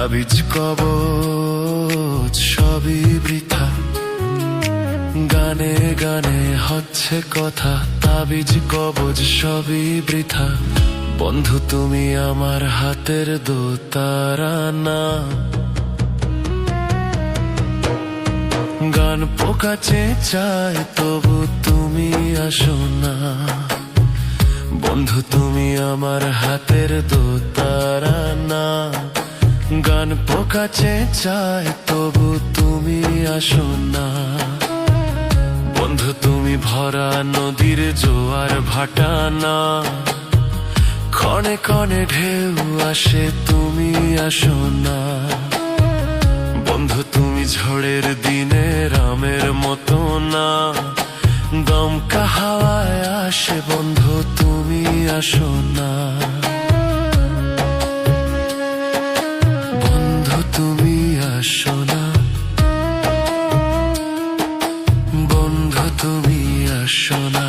তাবিজ কবচ সবই বৃথা, গানে গানে হচ্ছে কথা। তাবিজ কবচ সবই বৃথা, বন্ধু তুমি আমার হাতের দোতারা না। গান পোকা চেঁচায় তবু তুমি আসো না, বন্ধু তুমি আমার হাতের দোতারা না। গান পোকা চেঁচায় তবু তুমি আসো না, বন্ধু তুমি ভরা নদীর জোয়ার ভাটা না। ক্ষণে ক্ষণে ঢেউ আসে তুমি আসো না, বন্ধু তুমি ঝড়ের দিনে রামের মতো না। দমকা হাওয়ায় আসে বন্ধু তুমি আসো না, বন্ধু তুমি আসো না, বন্ধু তুমি আসো না।